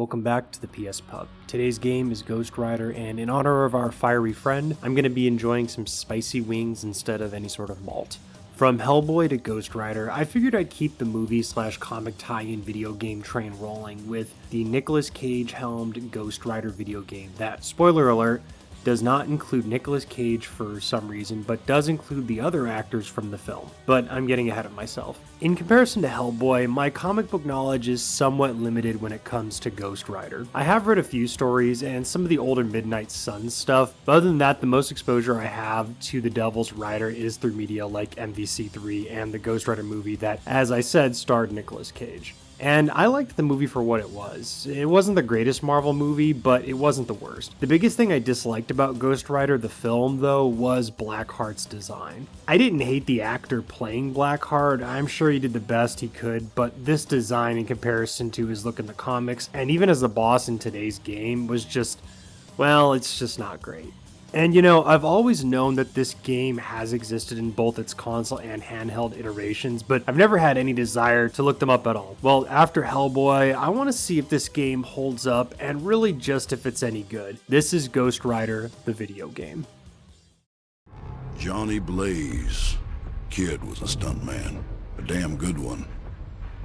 Welcome back to the PS Pub. Today's game is Ghost Rider, and in honor of our fiery friend, I'm going to be enjoying some spicy wings instead of any sort of malt. From Hellboy to Ghost Rider, I figured I'd keep the movie/comic tie-in video game train rolling with the Nicolas Cage-helmed Ghost Rider video game that, spoiler alert, does not include Nicolas Cage for some reason, but does include the other actors from the film. But I'm getting ahead of myself. In comparison to Hellboy, my comic book knowledge is somewhat limited when it comes to Ghost Rider. I have read a few stories and some of the older Midnight Suns stuff, but other than that, the most exposure I have to the Devil's Rider is through media like MVC3 and the Ghost Rider movie that, as I said, starred Nicolas Cage. And I liked the movie for what it was. It wasn't the greatest Marvel movie, but it wasn't the worst. The biggest thing I disliked about Ghost Rider the film, though, was Blackheart's design. I didn't hate the actor playing Blackheart, I'm sure he did the best he could, but this design in comparison to his look in the comics, and even as the boss in today's game, was just, well, it's just not great. And you know, I've always known that this game has existed in both its console and handheld iterations, but I've never had any desire to look them up at all. Well, after Hellboy, I want to see if this game holds up and really just if it's any good. This is Ghost Rider, the video game. Johnny Blaze. Kid was a stuntman, a damn good one.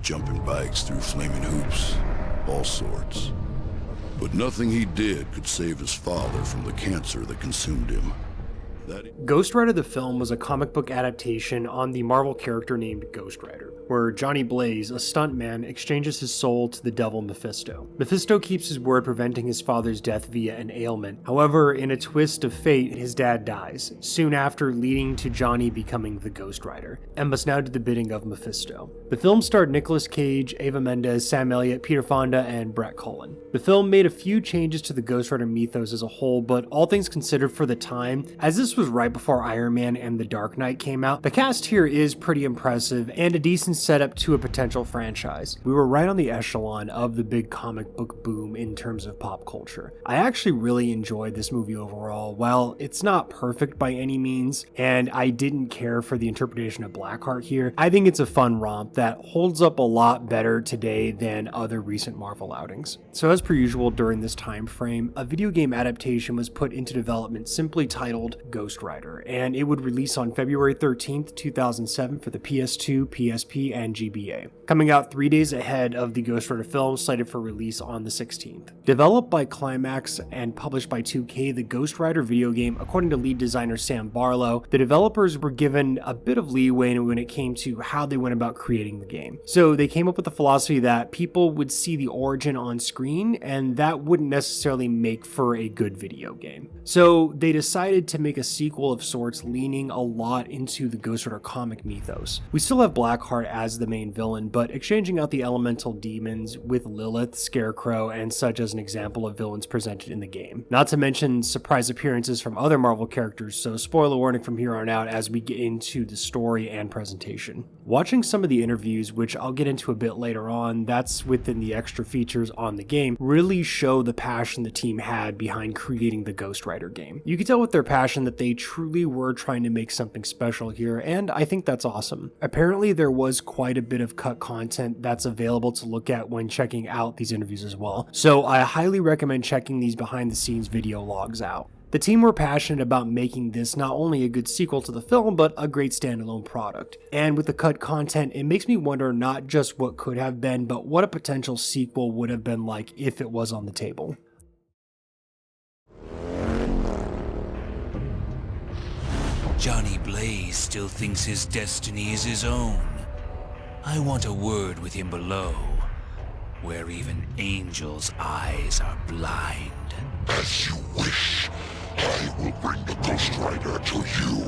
Jumping bikes through flaming hoops, all sorts. But nothing he did could save his father from the cancer that consumed him. Ghost Rider the film was a comic book adaptation on the Marvel character named Ghost Rider, where Johnny Blaze, a stuntman, exchanges his soul to the devil Mephisto. Mephisto keeps his word, preventing his father's death via an ailment. However, in a twist of fate, his dad dies, soon after leading to Johnny becoming the Ghost Rider, and must now do the bidding of Mephisto. The film starred Nicolas Cage, Ava Mendes, Sam Elliott, Peter Fonda, and Brett Cullen. The film made a few changes to the Ghost Rider mythos as a whole, but all things considered for the time, as this was right before Iron Man and The Dark Knight came out, the cast here is pretty impressive and a decent setup to a potential franchise. We were right on the echelon of the big comic book boom in terms of pop culture. I actually really enjoyed this movie overall. While it's not perfect by any means, and I didn't care for the interpretation of Blackheart here, I think it's a fun romp that holds up a lot better today than other recent Marvel outings. So as per usual during this time frame, a video game adaptation was put into development simply titled Ghost Rider, and it would release on February 13th, 2007 for the PS2, PSP, and GBA, coming out 3 days ahead of the Ghost Rider film slated for release on the 16th. Developed by Climax and published by 2K, the Ghost Rider video game, according to lead designer Sam Barlow, the developers were given a bit of leeway when it came to how they went about creating the game. So they came up with the philosophy that people would see the origin on screen, and that wouldn't necessarily make for a good video game. So they decided to make a sequel of sorts, leaning a lot into the Ghost Rider comic mythos. We still have Blackheart as the main villain, but exchanging out the elemental demons with Lilith, Scarecrow, and such as an example of villains presented in the game. Not to mention surprise appearances from other Marvel characters, so spoiler warning from here on out as we get into the story and presentation. Watching some of the interviews, which I'll get into a bit later on, that's within the extra features on the game, really show the passion the team had behind creating the Ghost Rider game. You can tell with their passion that they truly were trying to make something special here, and I think that's awesome. Apparently there was quite a bit of cut content that's available to look at when checking out these interviews as well, so I highly recommend checking these behind the scenes video logs out. The team were passionate about making this not only a good sequel to the film, but a great standalone product. And with the cut content, it makes me wonder not just what could have been, but what a potential sequel would have been like if it was on the table. Johnny Blaze still thinks his destiny is his own. I want a word with him below, where even angels' eyes are blind. As you wish, I will bring the Ghost Rider to you.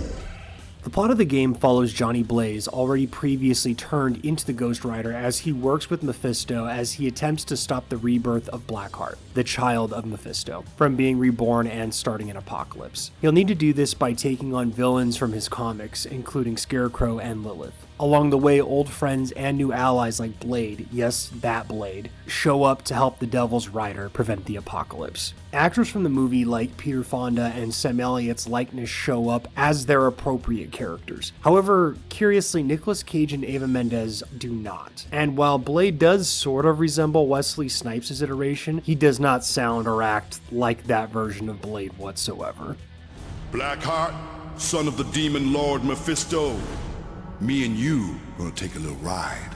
The plot of the game follows Johnny Blaze, already previously turned into the Ghost Rider, as he works with Mephisto as he attempts to stop the rebirth of Blackheart, the child of Mephisto, from being reborn and starting an apocalypse. He'll need to do this by taking on villains from his comics, including Scarecrow and Lilith. Along the way, old friends and new allies like Blade, yes, that Blade, show up to help the Devil's Rider prevent the apocalypse. Actors from the movie like Peter Fonda and Sam Elliott's likeness show up as their appropriate characters. However, curiously, Nicolas Cage and Eva Mendes do not. And while Blade does sort of resemble Wesley Snipes' iteration, he does not sound or act like that version of Blade whatsoever. Blackheart, son of the demon lord Mephisto, me and you gonna take a little ride.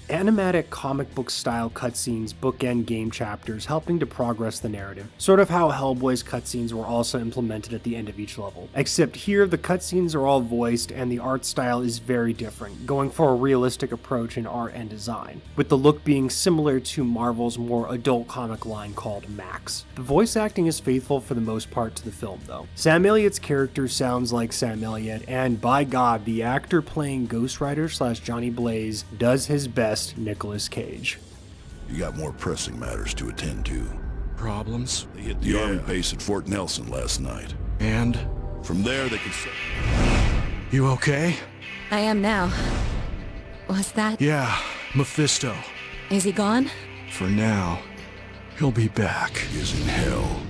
Animatic comic book style cutscenes bookend game chapters, helping to progress the narrative, sort of how Hellboy's cutscenes were also implemented at the end of each level. Except here the cutscenes are all voiced and the art style is very different, going for a realistic approach in art and design, with the look being similar to Marvel's more adult comic line called Max. The voice acting is faithful for the most part to the film though. Sam Elliott's character sounds like Sam Elliott, and by God, the actor playing Ghost Rider / Johnny Blaze does his best Nicolas Cage. You got more pressing matters to attend to. Problems? They hit the army base at Fort Nelson last night. And? From there they can... You okay? I am now. Was that? Yeah, Mephisto. Is he gone? For now. He'll be back. He is in hell.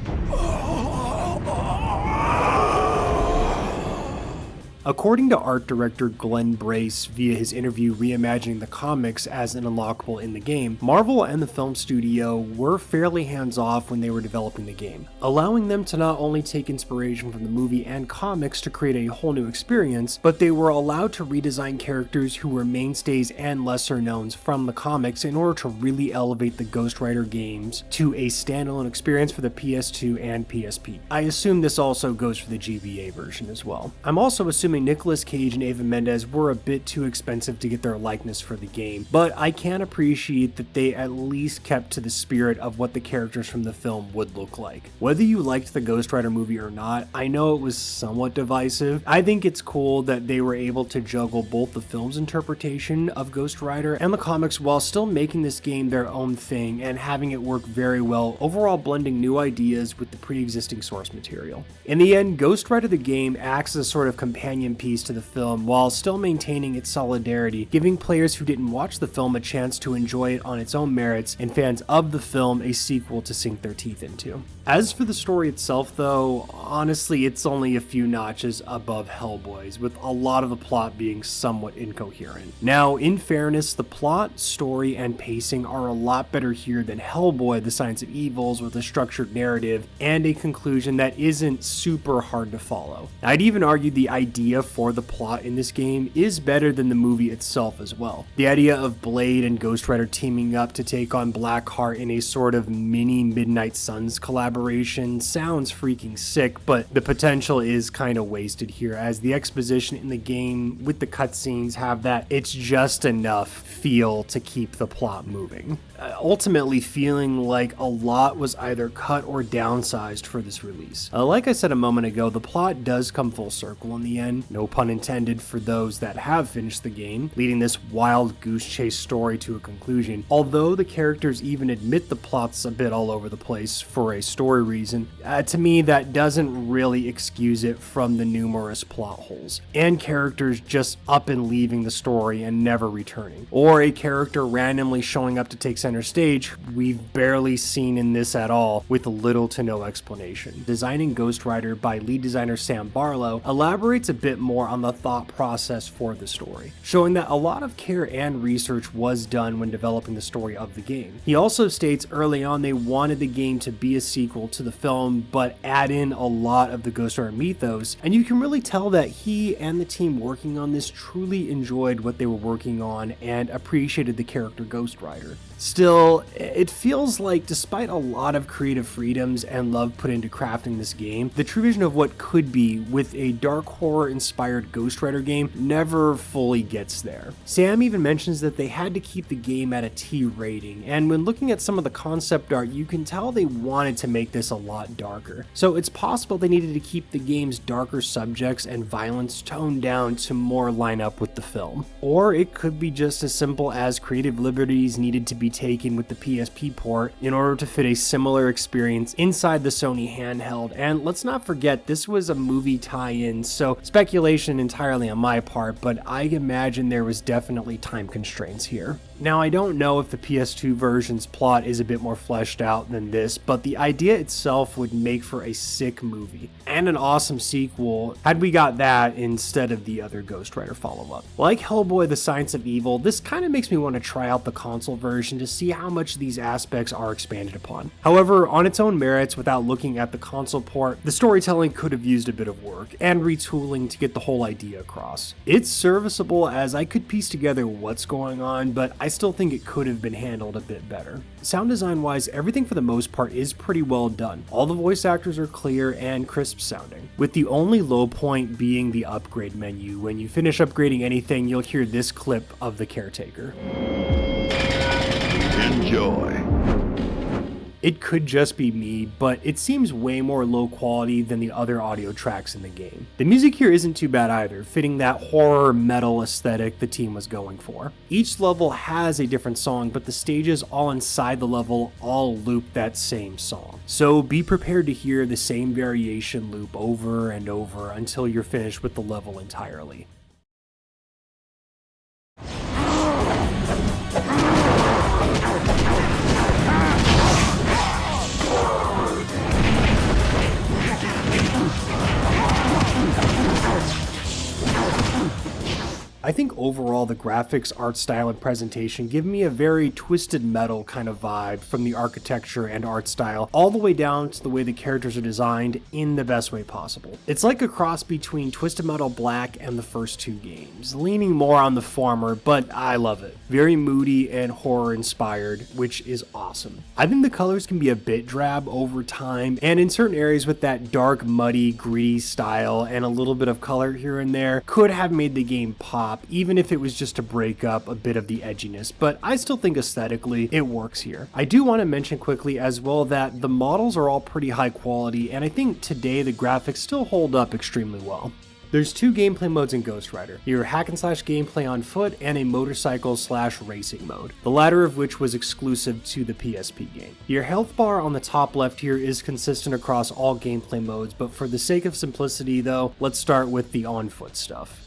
According to art director Glenn Brace via his interview reimagining the comics as an unlockable in the game, Marvel and the film studio were fairly hands-off when they were developing the game, allowing them to not only take inspiration from the movie and comics to create a whole new experience, but they were allowed to redesign characters who were mainstays and lesser knowns from the comics in order to really elevate the Ghost Rider games to a standalone experience for the PS2 and PSP. I assume this also goes for the GBA version as well. I'm also assuming Nicolas Cage and Eva Mendes were a bit too expensive to get their likeness for the game, but I can appreciate that they at least kept to the spirit of what the characters from the film would look like. Whether you liked the Ghost Rider movie or not, I know it was somewhat divisive. I think it's cool that they were able to juggle both the film's interpretation of Ghost Rider and the comics while still making this game their own thing and having it work very well, overall blending new ideas with the pre-existing source material. In the end, Ghost Rider the game acts as a sort of companion piece to the film while still maintaining its solidarity, giving players who didn't watch the film a chance to enjoy it on its own merits and fans of the film a sequel to sink their teeth into. As for the story itself though, honestly it's only a few notches above Hellboy's, with a lot of the plot being somewhat incoherent. Now, in fairness, the plot, story, and pacing are a lot better here than Hellboy the Science of Evils, with a structured narrative and a conclusion that isn't super hard to follow. I'd even argue the idea for the plot in this game is better than the movie itself as well. The idea of Blade and Ghost Rider teaming up to take on Blackheart in a sort of mini Midnight Suns collaboration sounds freaking sick, but the potential is kind of wasted here, as the exposition in the game with the cutscenes have that it's just enough feel to keep the plot moving. Ultimately feeling like a lot was either cut or downsized for this release. Like I said a moment ago, the plot does come full circle in the end, no pun intended for those that have finished the game, leading this wild goose chase story to a conclusion. Although the characters even admit the plot's a bit all over the place for a story reason, to me that doesn't really excuse it from the numerous plot holes, and characters just up and leaving the story and never returning, or a character randomly showing up to take center stage we've barely seen in this at all, with little to no explanation. Designing Ghost Rider by lead designer Sam Barlow elaborates a bit more on the thought process for the story, showing that a lot of care and research was done when developing the story of the game. He also states early on they wanted the game to be a sequel to the film, but add in a lot of the Ghost Rider mythos, and you can really tell that he and the team working on this truly enjoyed what they were working on and appreciated the character Ghost Rider. Still, it feels like despite a lot of creative freedoms and love put into crafting this game, the true vision of what could be with a dark horror inspired Ghost Rider game never fully gets there. Sam even mentions that they had to keep the game at a T rating, and when looking at some of the concept art, you can tell they wanted to make this a lot darker. So it's possible they needed to keep the game's darker subjects and violence toned down to more line up with the film. Or it could be just as simple as creative liberties needed to be taken taken with the PSP port in order to fit a similar experience inside the Sony handheld, and let's not forget this was a movie tie-in, so speculation entirely on my part, but I imagine there was definitely time constraints here. Now, I don't know if the PS2 version's plot is a bit more fleshed out than this, but the idea itself would make for a sick movie and an awesome sequel had we got that instead of the other Ghost Rider follow-up. Like Hellboy: The Science of Evil, this kind of makes me want to try out the console version to see how much these aspects are expanded upon. However, on its own merits, without looking at the console port, the storytelling could have used a bit of work and retooling to get the whole idea across. It's serviceable as I could piece together what's going on, but I still think it could have been handled a bit better. Sound design wise, everything for the most part is pretty well done. All the voice actors are clear and crisp sounding, with the only low point being the upgrade menu. When you finish upgrading anything, you'll hear this clip of the caretaker. Enjoy. It could just be me, but it seems way more low quality than the other audio tracks in the game. The music here isn't too bad either, fitting that horror metal aesthetic the team was going for. Each level has a different song, but the stages all inside the level all loop that same song. So be prepared to hear the same variation loop over and over until you're finished with the level entirely. I think overall the graphics, art style, and presentation give me a very Twisted Metal kind of vibe, from the architecture and art style all the way down to the way the characters are designed in the best way possible. It's like a cross between Twisted Metal Black and the first two games, leaning more on the former, but I love it. Very moody and horror inspired, which is awesome. I think the colors can be a bit drab over time, and in certain areas with that dark, muddy, gritty style and a little bit of color here and there could have made the game pop, even if it was just to break up a bit of the edginess, but I still think aesthetically it works here. I do want to mention quickly as well that the models are all pretty high quality, and I think today the graphics still hold up extremely well. There's two gameplay modes in Ghost Rider, your hack and slash gameplay on foot and a motorcycle slash racing mode, the latter of which was exclusive to the PSP game. Your health bar on the top left here is consistent across all gameplay modes, but for the sake of simplicity though, let's start with the on foot stuff.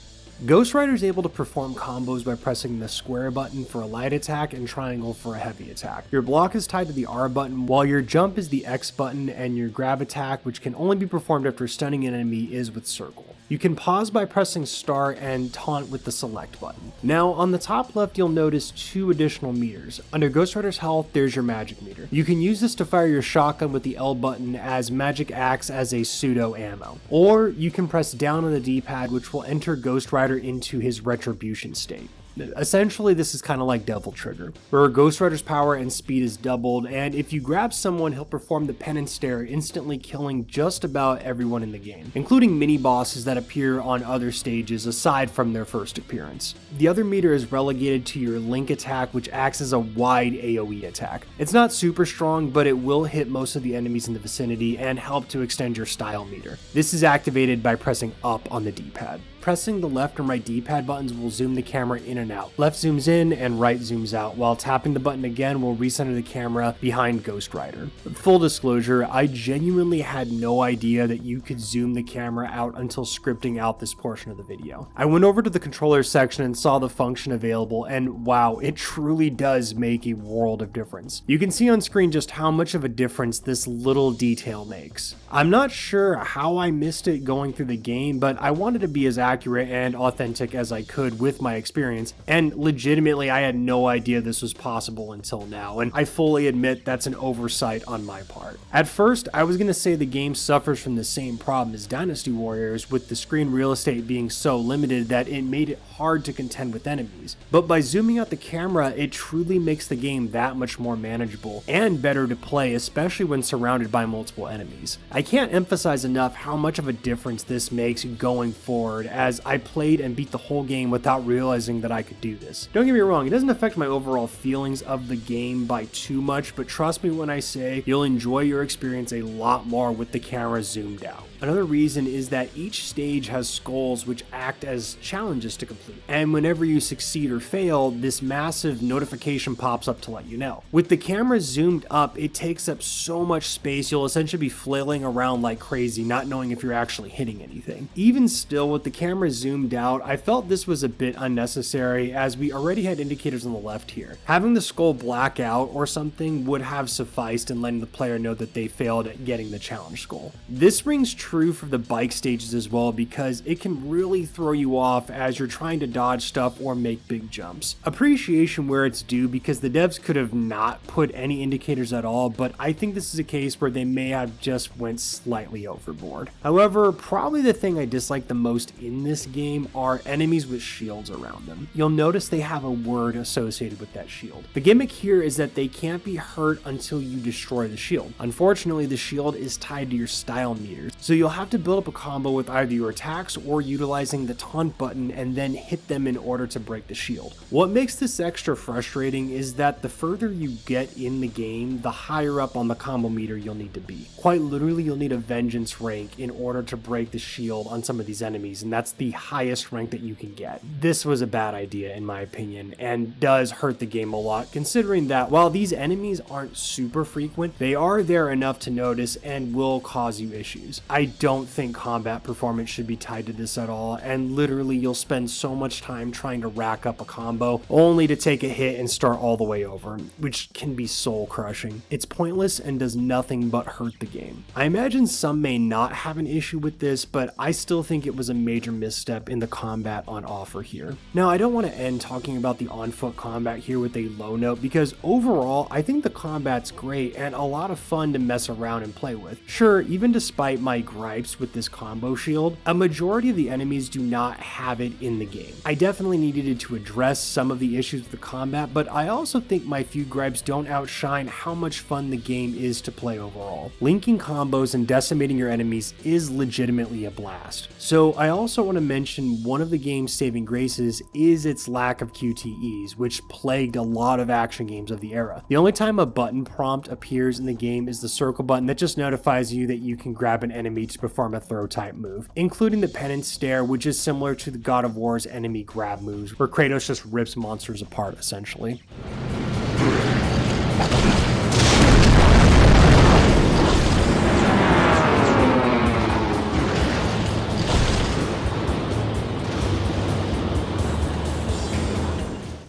Ghost Rider is able to perform combos by pressing the square button for a light attack and triangle for a heavy attack. Your block is tied to the R button, while your jump is the X button, and your grab attack, which can only be performed after stunning an enemy, is with circle. You can pause by pressing start and taunt with the select button. Now on the top left you'll notice two additional meters. Under Ghost Rider's health there's your magic meter. You can use this to fire your shotgun with the L button, as magic acts as a pseudo ammo. Or you can press down on the D-pad, which will enter Ghost Rider into his retribution state. Essentially, this is kind of like Devil Trigger, where Ghost Rider's power and speed is doubled, and if you grab someone, he'll perform the pen and stare, instantly killing just about everyone in the game, including mini-bosses that appear on other stages aside from their first appearance. The other meter is relegated to your Link attack, which acts as a wide AoE attack. It's not super strong, but it will hit most of the enemies in the vicinity and help to extend your style meter. This is activated by pressing up on the D-pad. Pressing the left and right D-pad buttons will zoom the camera in and out. Left zooms in and right zooms out, while tapping the button again will recenter the camera behind Ghost Rider. Full disclosure, I genuinely had no idea that you could zoom the camera out until scripting out this portion of the video. I went over to the controller section and saw the function available, and wow, it truly does make a world of difference. You can see on screen just how much of a difference this little detail makes. I'm not sure how I missed it going through the game, but I wanted to be as accurate and authentic as I could with my experience, and legitimately I had no idea this was possible until now, and I fully admit that's an oversight on my part. At first, I was going to say the game suffers from the same problem as Dynasty Warriors, with the screen real estate being so limited that it made it hard to contend with enemies, but by zooming out the camera, it truly makes the game that much more manageable and better to play, especially when surrounded by multiple enemies. I can't emphasize enough how much of a difference this makes going forward, as I played and beat the whole game without realizing that I could do this. Don't get me wrong, it doesn't affect my overall feelings of the game by too much, but trust me when I say you'll enjoy your experience a lot more with the camera zoomed out. Another reason is that each stage has skulls which act as challenges to complete, and whenever you succeed or fail, this massive notification pops up to let you know. With the camera zoomed up, it takes up so much space you'll essentially be flailing around like crazy, not knowing if you're actually hitting anything. Even still, with the camera zoomed out, I felt this was a bit unnecessary as we already had indicators on the left here. Having the skull black out or something would have sufficed in letting the player know that they failed at getting the challenge skull. This rings true for the bike stages as well, because it can really throw you off as you're trying to dodge stuff or make big jumps. Appreciation where it's due, because the devs could have not put any indicators at all, but I think this is a case where they may have just went slightly overboard. However, probably the thing I dislike the most in this game are enemies with shields around them. You'll notice they have a word associated with that shield. The gimmick here is that they can't be hurt until you destroy the shield. Unfortunately, the shield is tied to your style meters, so you'll have to build up a combo with either your attacks or utilizing the taunt button and then hit them in order to break the shield. What makes this extra frustrating is that the further you get in the game, the higher up on the combo meter you'll need to be. Quite literally, you'll need a vengeance rank in order to break the shield on some of these enemies, and that's the highest rank that you can get. This was a bad idea in my opinion, and does hurt the game a lot, considering that while these enemies aren't super frequent, they are there enough to notice and will cause you issues. I don't think combat performance should be tied to this at all, and literally you'll spend so much time trying to rack up a combo only to take a hit and start all the way over, which can be soul crushing. It's pointless and does nothing but hurt the game. I imagine some may not have an issue with this, but I still think it was a major misstep in the combat on offer here. Now, I don't want to end talking about the on-foot combat here with a low note, because overall I think the combat's great and a lot of fun to mess around and play with. Sure, even despite my gripes with this combo shield, a majority of the enemies do not have it in the game. I definitely needed to address some of the issues with the combat, but I also think my few gripes don't outshine how much fun the game is to play overall. Linking combos and decimating your enemies is legitimately a blast. So I also want to mention one of the game's saving graces is its lack of QTEs, which plagued a lot of action games of the era. The only time a button prompt appears in the game is the circle button that just notifies you that you can grab an enemy to perform a throw type move, including the penance stare, which is similar to the God of War's enemy grab moves, where Kratos just rips monsters apart essentially.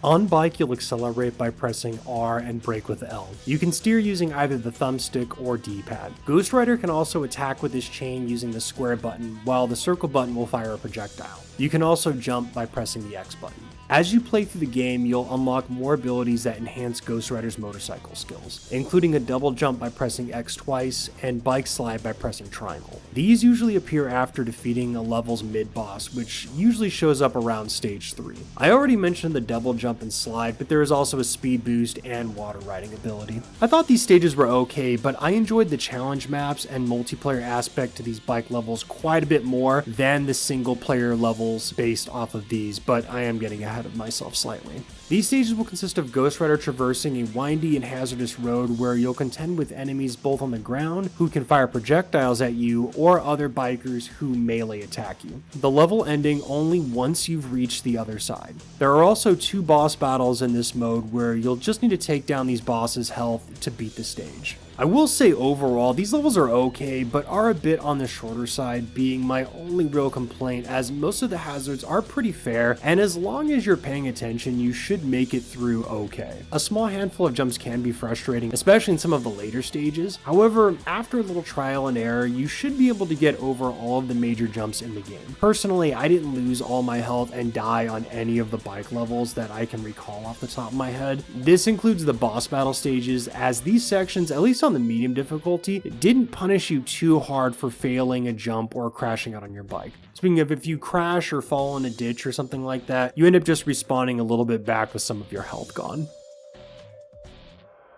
On bike, you'll accelerate by pressing R and brake with L. You can steer using either the thumbstick or D-pad. Ghost Rider can also attack with his chain using the square button, while the circle button will fire a projectile. You can also jump by pressing the X button. As you play through the game, you'll unlock more abilities that enhance Ghost Rider's motorcycle skills, including a double jump by pressing X twice and bike slide by pressing triangle. These usually appear after defeating a level's mid-boss, which usually shows up around stage 3. I already mentioned the double jump and slide, but there is also a speed boost and water riding ability. I thought these stages were okay, but I enjoyed the challenge maps and multiplayer aspect to these bike levels quite a bit more than the single player levels based off of these, but I am getting ahead of myself slightly. These stages will consist of Ghost Rider traversing a windy and hazardous road where you'll contend with enemies both on the ground who can fire projectiles at you or other bikers who melee attack you. The level ending only once you've reached the other side. There are also 2 boss battles in this mode where you'll just need to take down these bosses' health to beat the stage. I will say overall, these levels are okay, but are a bit on the shorter side, being my only real complaint, as most of the hazards are pretty fair, and as long as you're paying attention, you should make it through okay. A small handful of jumps can be frustrating, especially in some of the later stages. However, after a little trial and error, you should be able to get over all of the major jumps in the game. Personally, I didn't lose all my health and die on any of the bike levels that I can recall off the top of my head. This includes the boss battle stages, as these sections, at least on the medium difficulty, didn't punish you too hard for failing a jump or crashing out on your bike. Speaking of, if you crash or fall in a ditch or something like that, you end up just respawning a little bit back with some of your health gone.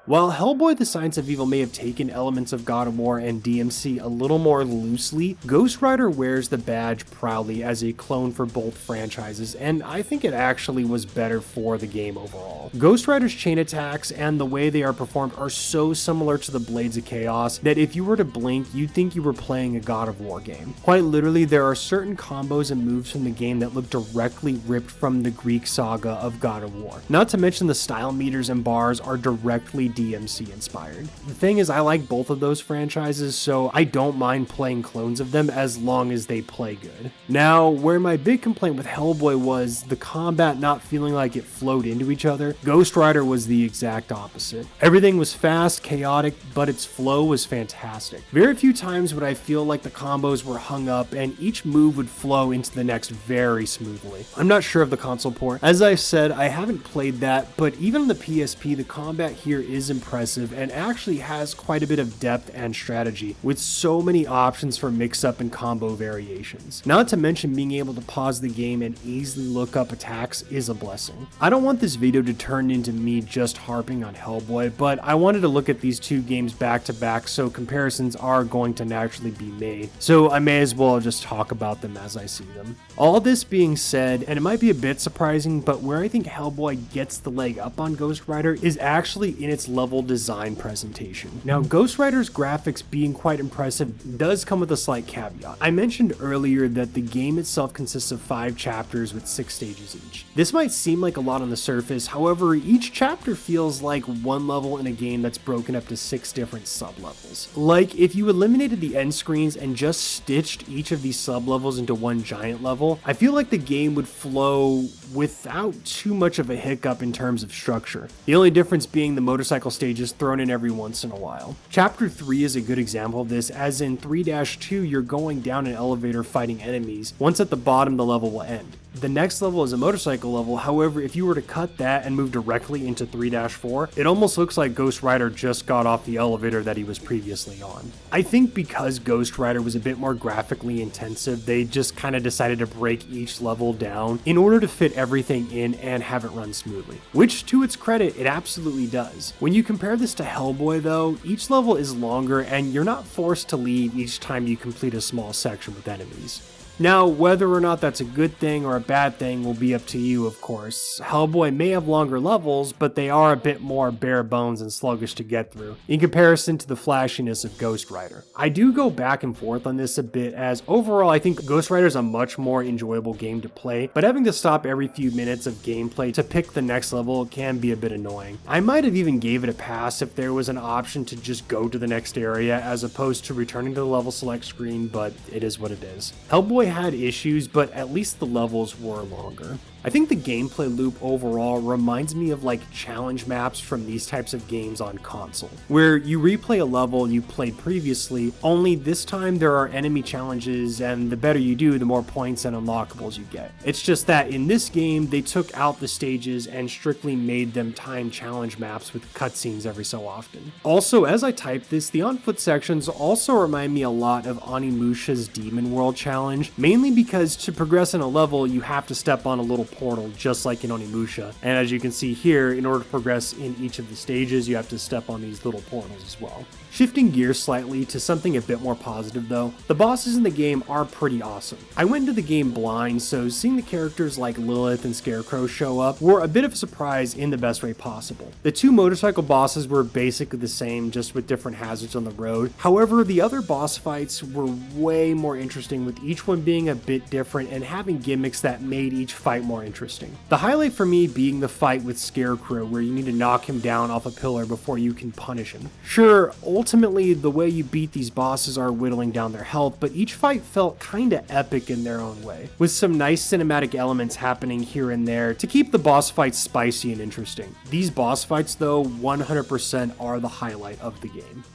While Hellboy: The Science of Evil may have taken elements of God of War and DMC a little more loosely, Ghost Rider wears the badge proudly as a clone for both franchises, and I think it actually was better for the game overall. Ghost Rider's chain attacks and the way they are performed are so similar to the Blades of Chaos that if you were to blink, you'd think you were playing a God of War game. Quite literally, there are certain combos and moves from the game that look directly ripped from the Greek saga of God of War. Not to mention the style meters and bars are directly DMC inspired. The thing is, I like both of those franchises, so I don't mind playing clones of them as long as they play good. Now, where my big complaint with Hellboy was the combat not feeling like it flowed into each other, Ghost Rider was the exact opposite. Everything was fast, chaotic, but its flow was fantastic. Very few times would I feel like the combos were hung up and each move would flow into the next very smoothly. I'm not sure of the console port. As I said, I haven't played that, but even on the PSP, the combat here is impressive and actually has quite a bit of depth and strategy, with so many options for mix-up and combo variations. Not to mention being able to pause the game and easily look up attacks is a blessing. I don't want this video to turn into me just harping on Hellboy, but I wanted to look at these two games back to back so comparisons are going to naturally be made, so I may as well just talk about them as I see them. All this being said, and it might be a bit surprising, but where I think Hellboy gets the leg up on Ghost Rider is actually in its level design presentation. Now, Ghost Rider's graphics being quite impressive does come with a slight caveat. I mentioned earlier that the game itself consists of 5 chapters with 6 stages each. This might seem like a lot on the surface, however, each chapter feels like one level in a game that's broken up to 6 different sub-levels. Like, if you eliminated the end screens and just stitched each of these sub-levels into one giant level, I feel like the game would flow without too much of a hiccup in terms of structure. The only difference being the motorcycle stages thrown in every once in a while. Chapter 3 is a good example of this, as in 3-2 you're going down an elevator fighting enemies. Once at the bottom, the level will end. The next level is a motorcycle level, however, if you were to cut that and move directly into 3-4, it almost looks like Ghost Rider just got off the elevator that he was previously on. I think because Ghost Rider was a bit more graphically intensive, they just kind of decided to break each level down in order to fit everything in and have it run smoothly. Which, to its credit, it absolutely does. When you compare this to Hellboy though, each level is longer and you're not forced to leave each time you complete a small section with enemies. Now, whether or not that's a good thing or a bad thing will be up to you, of course. Hellboy may have longer levels, but they are a bit more bare bones and sluggish to get through, in comparison to the flashiness of Ghost Rider. I do go back and forth on this a bit, as overall I think Ghost Rider is a much more enjoyable game to play, but having to stop every few minutes of gameplay to pick the next level can be a bit annoying. I might have even gave it a pass if there was an option to just go to the next area as opposed to returning to the level select screen, but it is what it is. Hellboy had issues, but at least the levels were longer. I think the gameplay loop overall reminds me of like challenge maps from these types of games on console, where you replay a level you played previously, only this time there are enemy challenges, and the better you do, the more points and unlockables you get. It's just that in this game, they took out the stages and strictly made them timed challenge maps with cutscenes every so often. Also, as I type this, the on foot sections also remind me a lot of Onimusha's Demon World challenge, mainly because to progress in a level, you have to step on a little portal just like in Onimusha, and as you can see here, in order to progress in each of the stages you have to step on these little portals as well. Shifting gears slightly to something a bit more positive though, the bosses in the game are pretty awesome. I went into the game blind, so seeing the characters like Lilith and Scarecrow show up were a bit of a surprise in the best way possible. The 2 motorcycle bosses were basically the same, just with different hazards on the road. However, the other boss fights were way more interesting, with each one being a bit different and having gimmicks that made each fight more interesting. The highlight for me being the fight with Scarecrow, where you need to knock him down off a pillar before you can punish him. Sure, ultimately, the way you beat these bosses are whittling down their health, but each fight felt kinda epic in their own way, with some nice cinematic elements happening here and there to keep the boss fights spicy and interesting. These boss fights, though, 100% are the highlight of the game.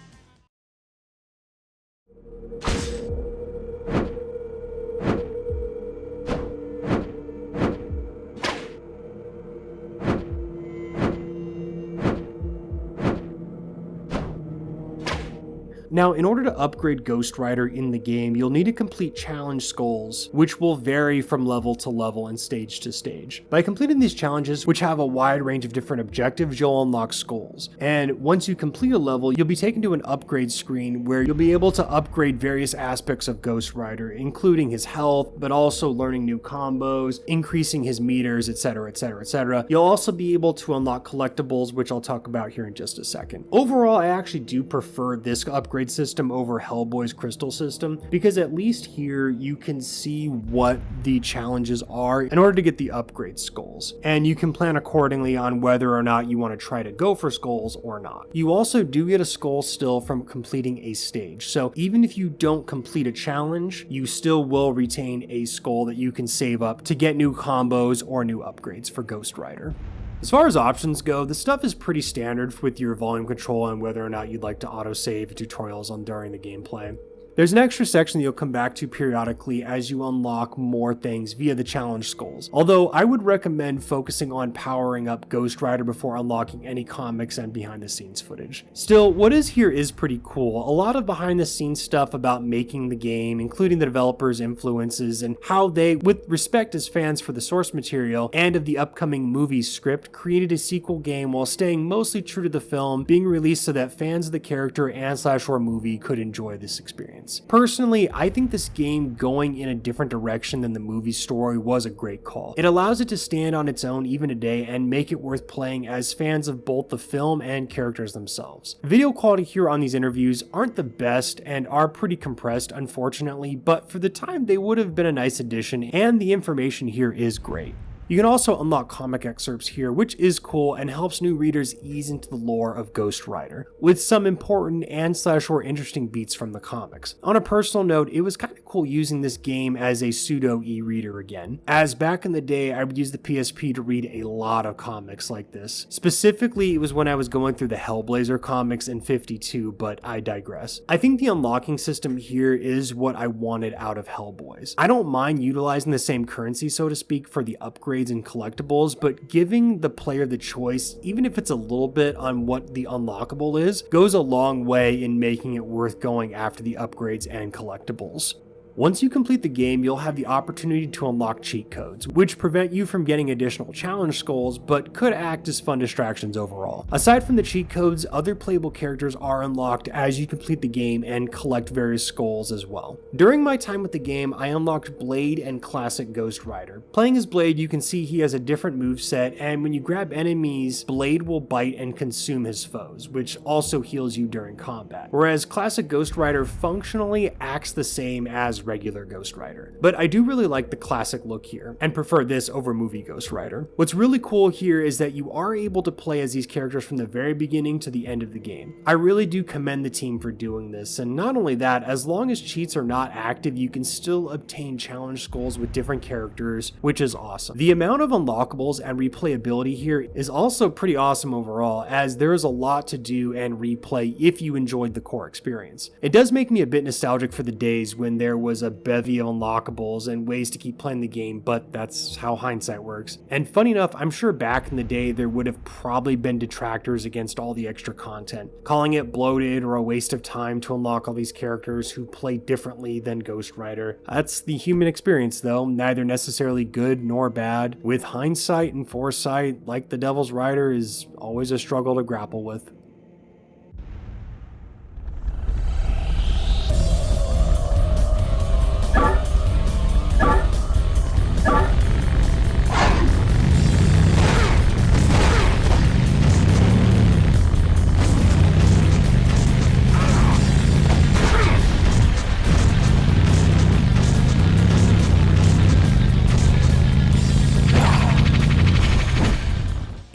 Now, in order to upgrade Ghost Rider in the game, you'll need to complete challenge skulls, which will vary from level to level and stage to stage. By completing these challenges, which have a wide range of different objectives, you'll unlock skulls. And once you complete a level, you'll be taken to an upgrade screen where you'll be able to upgrade various aspects of Ghost Rider, including his health, but also learning new combos, increasing his meters, etc, etc, etc. You'll also be able to unlock collectibles, which I'll talk about here in just a second. Overall, I actually do prefer this upgrade system over Hellboy's crystal system, because at least here you can see what the challenges are in order to get the upgrade skulls, and you can plan accordingly on whether or not you want to try to go for skulls or not. You also do get a skull still from completing a stage, so even if you don't complete a challenge, you still will retain a skull that you can save up to get new combos or new upgrades for Ghost Rider. As far as options go, the stuff is pretty standard with your volume control and whether or not you'd like to autosave tutorials on during the gameplay. There's an extra section that you'll come back to periodically as you unlock more things via the challenge skulls, although I would recommend focusing on powering up Ghost Rider before unlocking any comics and behind the scenes footage. Still, what is here is pretty cool. A lot of behind the scenes stuff about making the game, including the developers' influences and how they, with respect as fans for the source material and of the upcoming movie script, created a sequel game while staying mostly true to the film, being released so that fans of the character and /or movie could enjoy this experience. Personally, I think this game going in a different direction than the movie story was a great call. It allows it to stand on its own even today and make it worth playing as fans of both the film and characters themselves. Video quality here on these interviews aren't the best and are pretty compressed, unfortunately, but for the time they would have been a nice addition, and the information here is great. You can also unlock comic excerpts here, which is cool and helps new readers ease into the lore of Ghost Rider, with some important and /or interesting beats from the comics. On a personal note, it was kind of cool using this game as a pseudo e-reader again, as back in the day I would use the PSP to read a lot of comics like this. Specifically, it was when I was going through the Hellblazer comics in 52, but I digress. I think the unlocking system here is what I wanted out of Hellboys. I don't mind utilizing the same currency, so to speak, for the upgrade and collectibles, but giving the player the choice, even if it's a little bit on what the unlockable is, goes a long way in making it worth going after the upgrades and collectibles. Once you complete the game, you'll have the opportunity to unlock cheat codes, which prevent you from getting additional challenge skulls, but could act as fun distractions overall. Aside from the cheat codes, other playable characters are unlocked as you complete the game and collect various skulls as well. During my time with the game, I unlocked Blade and Classic Ghost Rider. Playing as Blade, you can see he has a different moveset, and when you grab enemies, Blade will bite and consume his foes, which also heals you during combat. Whereas Classic Ghost Rider functionally acts the same as regular Ghost Rider. But I do really like the classic look here and prefer this over movie Ghost Rider. What's really cool here is that you are able to play as these characters from the very beginning to the end of the game. I really do commend the team for doing this, and not only that, as long as cheats are not active, you can still obtain challenge skulls with different characters, which is awesome. The amount of unlockables and replayability here is also pretty awesome overall, as there is a lot to do and replay if you enjoyed the core experience. It does make me a bit nostalgic for the days when there was a bevy of unlockables and ways to keep playing the game, but that's how hindsight works. And funny enough, I'm sure back in the day there would have probably been detractors against all the extra content, calling it bloated or a waste of time to unlock all these characters who play differently than Ghost Rider. That's the human experience though, neither necessarily good nor bad. With hindsight and foresight, like the Devil's Rider, is always a struggle to grapple with.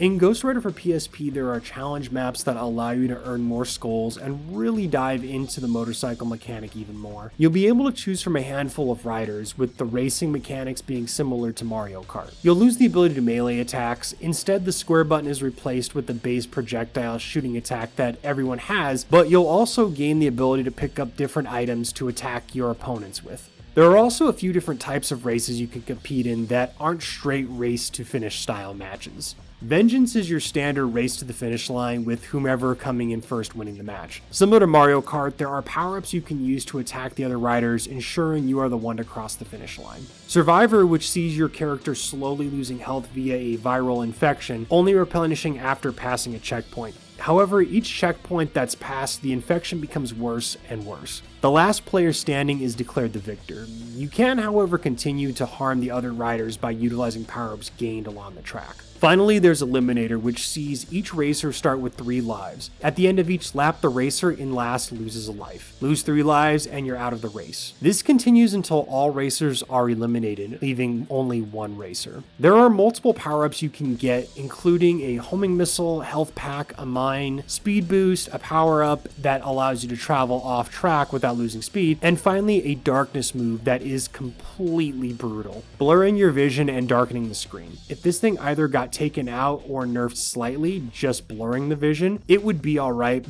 In Ghost Rider for PSP, there are challenge maps that allow you to earn more skulls and really dive into the motorcycle mechanic even more. You'll be able to choose from a handful of riders, with the racing mechanics being similar to Mario Kart. You'll lose the ability to melee attacks. Instead, the square button is replaced with the base projectile shooting attack that everyone has, but you'll also gain the ability to pick up different items to attack your opponents with. There are also a few different types of races you can compete in that aren't straight race to finish style matches. Vengeance is your standard race to the finish line, with whomever coming in first winning the match. Similar to Mario Kart, there are power-ups you can use to attack the other riders, ensuring you are the one to cross the finish line. Survivor, which sees your character slowly losing health via a viral infection, only replenishing after passing a checkpoint. However, each checkpoint that's passed, the infection becomes worse and worse. The last player standing is declared the victor. You can, however, continue to harm the other riders by utilizing power-ups gained along the track. Finally, there's Eliminator, which sees each racer start with 3 lives. At the end of each lap, the racer in last loses a life. Lose 3 lives and you're out of the race. This continues until all racers are eliminated, leaving only 1 racer. There are multiple power-ups you can get, including a homing missile, health pack, a mine, speed boost, a power-up that allows you to travel off track without losing speed, and finally a darkness move that is completely brutal, blurring your vision and darkening the screen. If this thing either got taken out or nerfed slightly, just blurring the vision, it would be alright,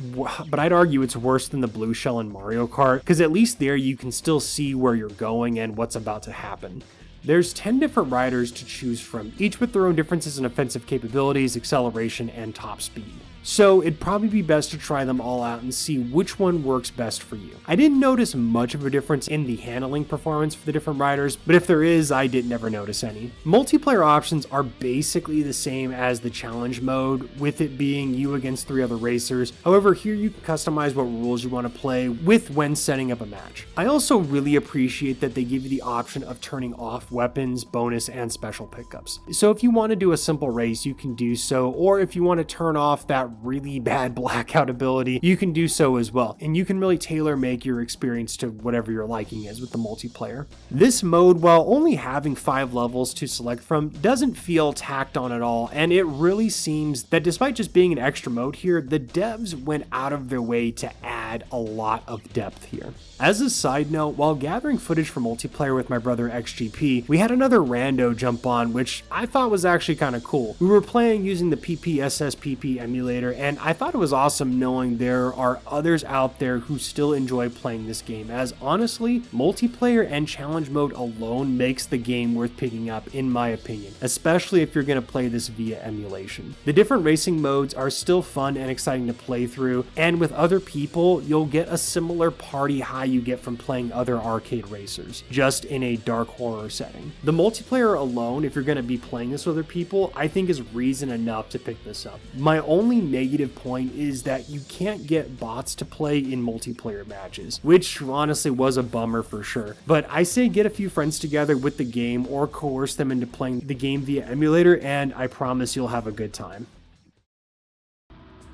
but I'd argue it's worse than the blue shell in Mario Kart, because at least there you can still see where you're going and what's about to happen. There's 10 different riders to choose from, each with their own differences in offensive capabilities, acceleration, and top speed. So it'd probably be best to try them all out and see which one works best for you. I didn't notice much of a difference in the handling performance for the different riders, but if there is, I did never notice any. Multiplayer options are basically the same as the challenge mode, with it being you against 3 other racers. However, here you can customize what rules you want to play with when setting up a match. I also really appreciate that they give you the option of turning off weapons, bonus, and special pickups. So if you want to do a simple race, you can do so, or if you want to turn off that really bad blackout ability, you can do so as well, and you can really tailor make your experience to whatever your liking is with the multiplayer. This mode, while only having 5 levels to select from, doesn't feel tacked on at all, and it really seems that despite just being an extra mode here, the devs went out of their way to add a lot of depth here. As a side note, while gathering footage for multiplayer with my brother XGP, we had another rando jump on, which I thought was actually kind of cool. We were playing using the PPSSPP emulator, and I thought it was awesome knowing there are others out there who still enjoy playing this game, as honestly, multiplayer and challenge mode alone makes the game worth picking up in my opinion, especially if you're going to play this via emulation. The different racing modes are still fun and exciting to play through, and with other people, you'll get a similar party high you get from playing other arcade racers, just in a dark horror setting. The multiplayer alone, if you're going to be playing this with other people, I think is reason enough to pick this up. My only negative point is that you can't get bots to play in multiplayer matches, which honestly was a bummer for sure. But I say get a few friends together with the game or coerce them into playing the game via emulator, and I promise you'll have a good time.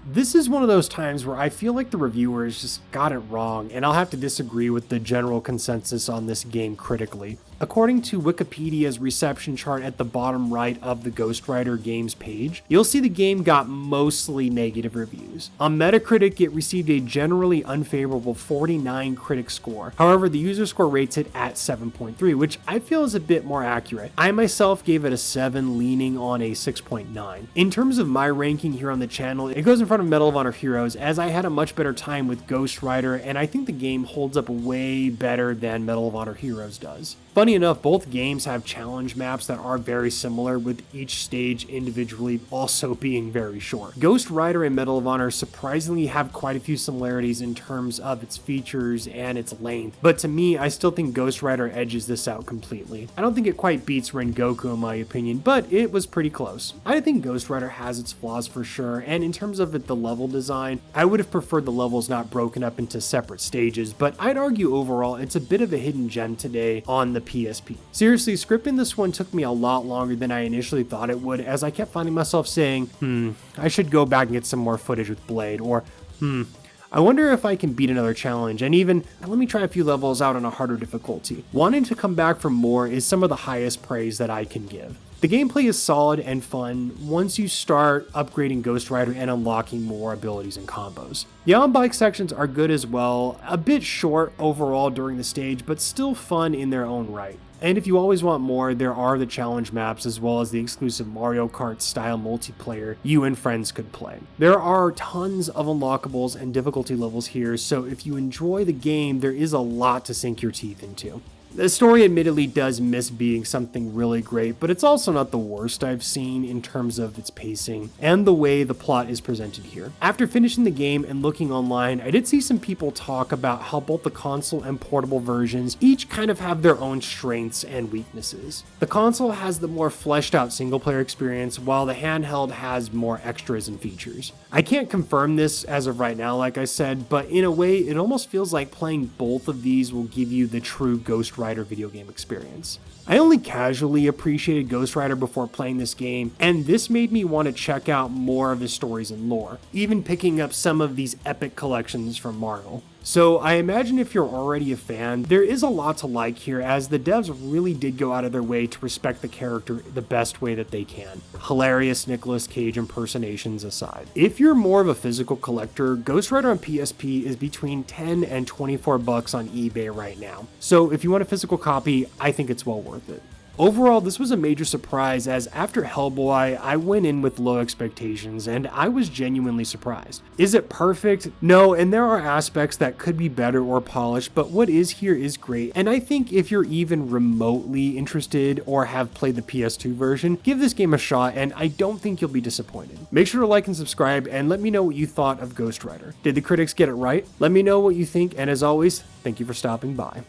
This is one of those times where I feel like the reviewers just got it wrong, and I'll have to disagree with the general consensus on this game critically. According to Wikipedia's reception chart at the bottom right of the Ghost Rider games page, you'll see the game got mostly negative reviews. On Metacritic, it received a generally unfavorable 49 critic score. However, the user score rates it at 7.3, which I feel is a bit more accurate. I myself gave it a 7, leaning on a 6.9. In terms of my ranking here on the channel, it goes in front of Medal of Honor Heroes, as I had a much better time with Ghost Rider, and I think the game holds up way better than Medal of Honor Heroes does. Funny enough, both games have challenge maps that are very similar, with each stage individually also being very short. Ghost Rider and Medal of Honor surprisingly have quite a few similarities in terms of its features and its length, but to me, I still think Ghost Rider edges this out completely. I don't think it quite beats Rengoku in my opinion, but it was pretty close. I think Ghost Rider has its flaws for sure, and in terms of the level design, I would have preferred the levels not broken up into separate stages, but I'd argue overall it's a bit of a hidden gem today on the PSP. Seriously, scripting this one took me a lot longer than I initially thought it would, as I kept finding myself saying, I should go back and get some more footage with Blade, or I wonder if I can beat another challenge, and even, let me try a few levels out on a harder difficulty. Wanting to come back for more is some of the highest praise that I can give. The gameplay is solid and fun once you start upgrading Ghost Rider and unlocking more abilities and combos. The on-bike sections are good as well, a bit short overall during the stage, but still fun in their own right. And if you always want more, there are the challenge maps as well as the exclusive Mario Kart style multiplayer you and friends could play. There are tons of unlockables and difficulty levels here, so if you enjoy the game, there is a lot to sink your teeth into. The story admittedly does miss being something really great, but it's also not the worst I've seen in terms of its pacing and the way the plot is presented here. After finishing the game and looking online, I did see some people talk about how both the console and portable versions each kind of have their own strengths and weaknesses. The console has the more fleshed out single player experience, while the handheld has more extras and features. I can't confirm this as of right now, like I said, but in a way, it almost feels like playing both of these will give you the true Ghost Rider video game experience. I only casually appreciated Ghost Rider before playing this game, and this made me want to check out more of his stories and lore, even picking up some of these epic collections from Marvel. So I imagine if you're already a fan, there is a lot to like here, as the devs really did go out of their way to respect the character the best way that they can. Hilarious Nicolas Cage impersonations aside. If you're more of a physical collector, Ghost Rider on PSP is between $10 and $24 on eBay right now. So if you want a physical copy, I think it's well worth it. Overall, this was a major surprise, as after Hellboy, I went in with low expectations and I was genuinely surprised. Is it perfect? No, and there are aspects that could be better or polished, but what is here is great, and I think if you're even remotely interested or have played the PS2 version, give this game a shot and I don't think you'll be disappointed. Make sure to like and subscribe and let me know what you thought of Ghost Rider. Did the critics get it right? Let me know what you think, and as always, thank you for stopping by.